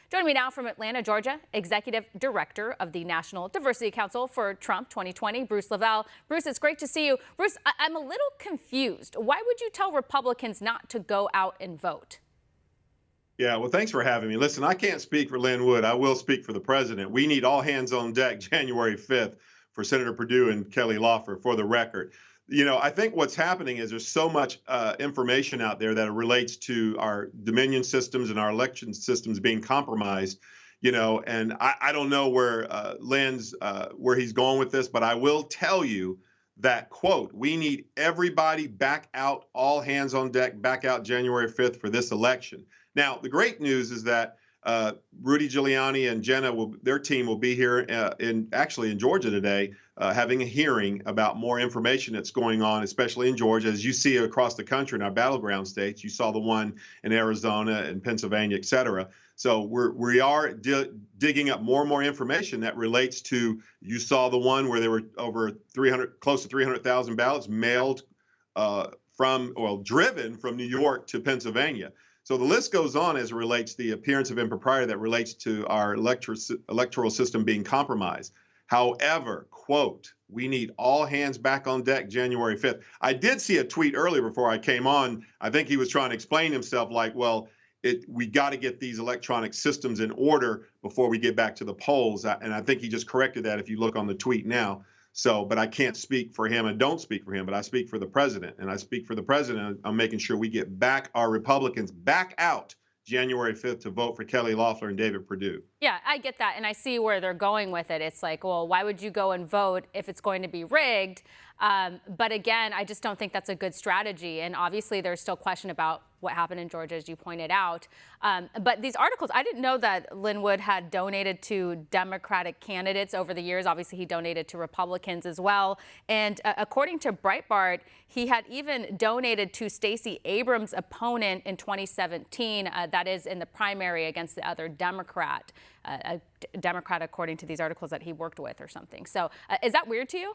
Joining me now from Atlanta, Georgia, Executive Director of the National Diversity Council for Trump 2020, Bruce LeVell. Bruce, it's great to see you. Bruce, I'm a little confused. Why would you tell Republicans not to go out and vote? Yeah, well, thanks for having me. Listen, I can't speak for Lynn Wood. I will speak for the president. We need all hands on deck January 5th for Senator Perdue and Kelly Loeffler, for the record. I think what's happening is there's so much information out there that relates to our Dominion systems and our election systems being compromised. And I don't know where where he's going with this, but I will tell you that, quote, we need everybody back out, all hands on deck, back out January 5th for this election. Now, the great news is that Rudy Giuliani and Jenna, their team will be here in Georgia today, having a hearing about more information that's going on, especially in Georgia. As you see across the country in our battleground states, you saw the one in Arizona and Pennsylvania, et cetera. So we are digging up more and more information that relates to, you saw the one where there were over close to 300,000 ballots mailed driven from New York to Pennsylvania. So the list goes on as it relates to the appearance of impropriety that relates to our electoral system being compromised. However, quote, we need all hands back on deck January 5th. I did see a tweet earlier before I came on. I think he was trying to explain himself like, well, we got to get these electronic systems in order before we get back to the polls. And I think he just corrected that if you look on the tweet now. So, but I can't speak for him and don't speak for him, but I speak for the president. And I speak for the president. I'm making sure we get back our Republicans back out January 5th to vote for Kelly Loeffler and David Perdue. Yeah, I get that. And I see where they're going with it. It's like, well, why would you go and vote if it's going to be rigged? But again, I just don't think that's a good strategy. And obviously, there's still question about what happened in Georgia, as you pointed out. But these articles, I didn't know that Lynn Wood had donated to Democratic candidates over the years. Obviously, he donated to Republicans as well. And according to Breitbart, he had even donated to Stacey Abrams' opponent in 2017. That is in the primary against the other Democrat, a Democrat, according to these articles that he worked with or something. So is that weird to you?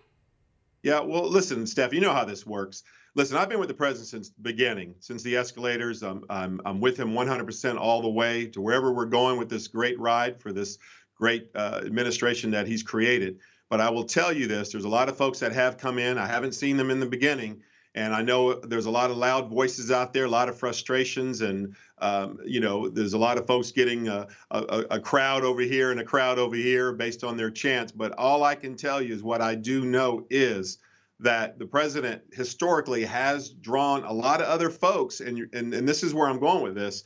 Yeah, well, listen, Steph, you know how this works. Listen, I've been with the president since the beginning, since the escalators. I'm with him 100% all the way to wherever we're going with this great ride for this great administration that he's created. But I will tell you this, there's a lot of folks that have come in. I haven't seen them in the beginning. And I know there's a lot of loud voices out there, a lot of frustrations, and there's a lot of folks getting a crowd over here and a crowd over here based on their chants. But all I can tell you is what I do know is that the president historically has drawn a lot of other folks, and this is where I'm going with this.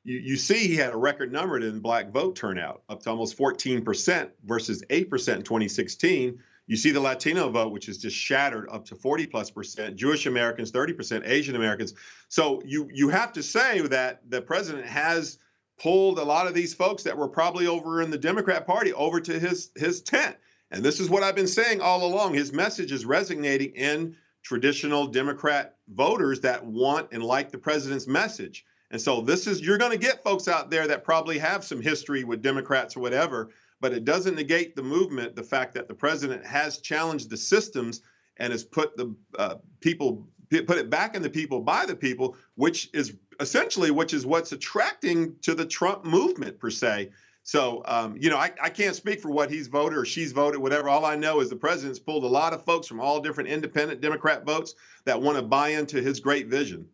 You see he had a record number in black vote turnout, up to almost 14% versus 8% in 2016. You see the Latino vote, which is just shattered up to 40+%, Jewish Americans, 30%, Asian Americans. So you have to say that the president has pulled a lot of these folks that were probably over in the Democrat Party over to his tent. And this is what I've been saying all along. His message is resonating in traditional Democrat voters that want and like the president's message. And so you're going to get folks out there that probably have some history with Democrats or whatever, but it doesn't negate the movement, the fact that the president has challenged the systems and has put the put it back in the people by the people, which is what's attracting to the Trump movement per se. So, I can't speak for what he's voted or she's voted, whatever. All I know is the president's pulled a lot of folks from all different independent Democrat votes that want to buy into his great vision.